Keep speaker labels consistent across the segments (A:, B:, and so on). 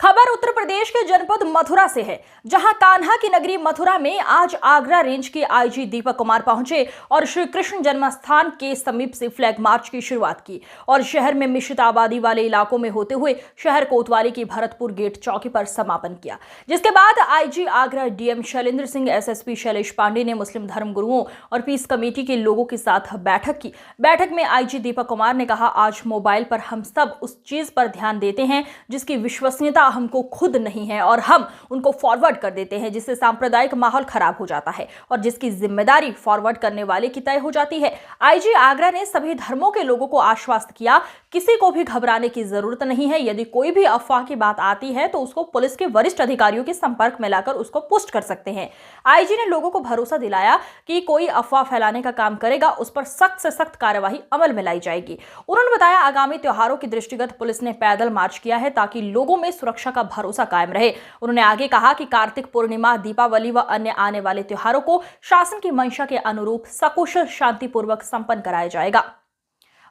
A: खबर उत्तर प्रदेश के जनपद मथुरा से है, जहां कान्हा की नगरी मथुरा में आज आगरा रेंज के आईजी दीपक कुमार पहुंचे और श्री कृष्ण जन्मस्थान के समीप से फ्लैग मार्च की शुरुआत की और शहर में मिश्रित आबादी वाले इलाकों में होते हुए शहर कोतवाली की भरतपुर गेट चौकी पर समापन किया। जिसके बाद IG Agra DM Shailendra Singh, SSP Shailesh Pandey ने मुस्लिम धर्म गुरुओं और पीस कमेटी के लोगों के साथ बैठक की। बैठक में आईजी दीपक कुमार ने कहा, आज मोबाइल पर हम सब उस चीज पर ध्यान देते हैं जिसकी विश्वसनीयता हमको खुद नहीं है और हम उनको फॉरवर्ड कर देते हैं, जिससे सांप्रदायिक माहौल खराब हो जाता है और जिसकी जिम्मेदारी फॉरवर्ड करने वाले की तय हो जाती है। आईजी आगरा ने सभी धर्मों के लोगों को आश्वस्त किया, किसी को भी घबराने की जरूरत नहीं है। यदि कोई भी अफवाह की बात आती है तो उसको पुलिस के वरिष्ठ अधिकारियों के संपर्क में लाकर उसको पुष्ट कर सकते हैं। आईजी ने लोगों को भरोसा दिलाया कि कोई अफवाह फैलाने का काम करेगा उस पर सख्त से सख्त कार्यवाही अमल में लाई जाएगी। उन्होंने बताया, आगामी त्योहारों के दृष्टिगत पुलिस ने पैदल मार्च किया है ताकि लोगों में सुरक्षा का भरोसा कायम रहे। उन्होंने आगे कहा कि कार्तिक पूर्णिमा, दीपावली व अन्य आने वाले त्योहारों को शासन की मंशा के अनुरूप सकुशल शांतिपूर्वक संपन्न कराया जाएगा।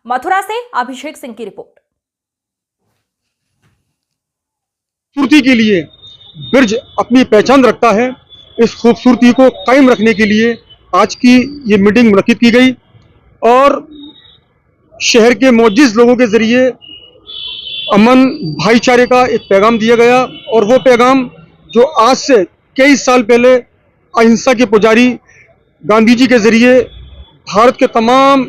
A: मथुरा से अभिषेक सिंह की रिपोर्ट।
B: खूबसूरती के लिए ब्रिज अपनी पहचान रखता है। इस खूबसूरती को कायम रखने के लिए आज की ये मीटिंग मुनक्किद की गई और शहर के मोजिज़ लोगों के जरिए अमन भाईचारे का एक पैगाम दिया गया और वो पैगाम जो आज से कई साल पहले अहिंसा के पुजारी गांधी जी के जरिए भारत के तमाम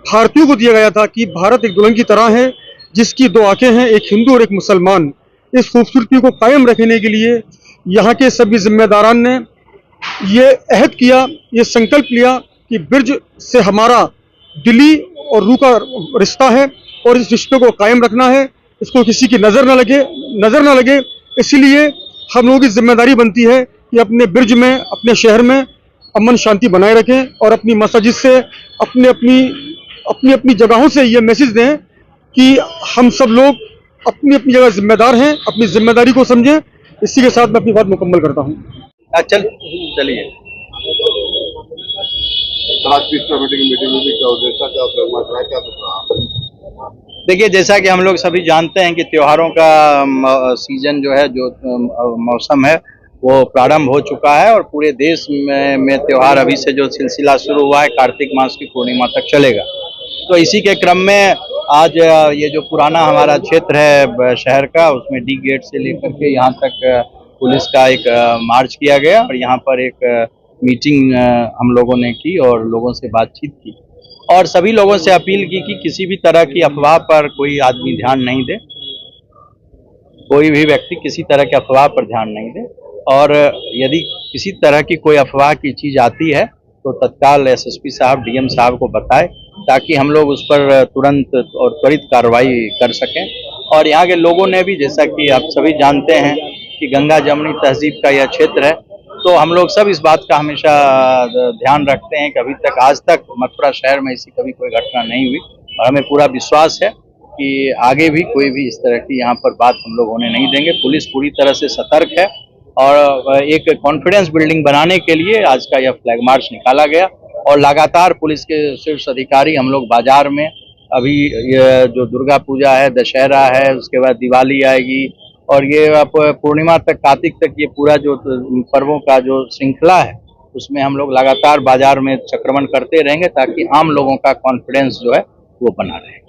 B: भारतीयों को दिया गया था कि भारत एक दुल्हन की तरह है जिसकी दो आंखें हैं, एक हिंदू और एक मुसलमान। इस खूबसूरती को कायम रखने के लिए यहाँ के सभी जिम्मेदारान ने ये अहद किया, ये संकल्प लिया कि ब्रिज से हमारा दिली और रूह का रिश्ता है और इस रिश्ते को कायम रखना है, इसको किसी की नजर न लगे। इसलिए हम लोगों की जिम्मेदारी बनती है कि अपने ब्रिज में, अपने शहर में अमन शांति बनाए रखें और अपनी मस्जिद से, अपनी जगहों से ये मैसेज दें कि हम सब लोग अपनी अपनी जगह जिम्मेदार हैं, अपनी जिम्मेदारी को समझें। इसी के साथ मैं अपनी बात मुकम्मल करता हूँ।
C: चलिए देखिए, जैसा कि हम लोग सभी जानते हैं कि त्योहारों का सीजन जो है, जो मौसम है वो प्रारंभ हो चुका है और पूरे देश में त्योहार अभी से जो सिलसिला शुरू हुआ है कार्तिक मास की पूर्णिमा तक चलेगा। तो इसी के क्रम में आज ये जो पुराना हमारा क्षेत्र है शहर का, उसमें डी गेट से लेकर के यहाँ तक पुलिस का एक मार्च किया गया और यहाँ पर एक मीटिंग हम लोगों ने की और लोगों से बातचीत की और सभी लोगों से अपील की कि किसी भी तरह की अफवाह पर कोई आदमी ध्यान नहीं दे, कोई भी व्यक्ति किसी तरह के अफवाह पर ध्यान नहीं दे और यदि किसी तरह की कोई अफवाह की चीज़ आती है तो तत्काल एसएसपी साहब, डीएम साहब को बताएं ताकि हम लोग उस पर तुरंत और त्वरित कार्रवाई कर सकें। और यहाँ के लोगों ने भी, जैसा कि आप सभी जानते हैं कि गंगा जमुनी तहजीब का यह क्षेत्र है, तो हम लोग सब इस बात का हमेशा ध्यान रखते हैं कि अभी तक, आज तक मथुरा शहर में ऐसी कभी कोई घटना नहीं हुई और हमें पूरा विश्वास है कि आगे भी कोई भी इस तरह की यहाँ पर बात हम लोग होने नहीं देंगे। पुलिस पूरी तरह से सतर्क है और एक कॉन्फिडेंस बिल्डिंग बनाने के लिए आज का यह फ्लैग मार्च निकाला गया और लगातार पुलिस के शीर्ष अधिकारी हम लोग बाजार में, अभी जो दुर्गा पूजा है, दशहरा है, उसके बाद दिवाली आएगी और ये आप पूर्णिमा तक, कार्तिक तक, ये पूरा जो पर्वों का जो श्रृंखला है उसमें हम लोग लगातार बाजार में चक्रमण करते रहेंगे ताकि आम लोगों का कॉन्फिडेंस जो है वो बना रहे।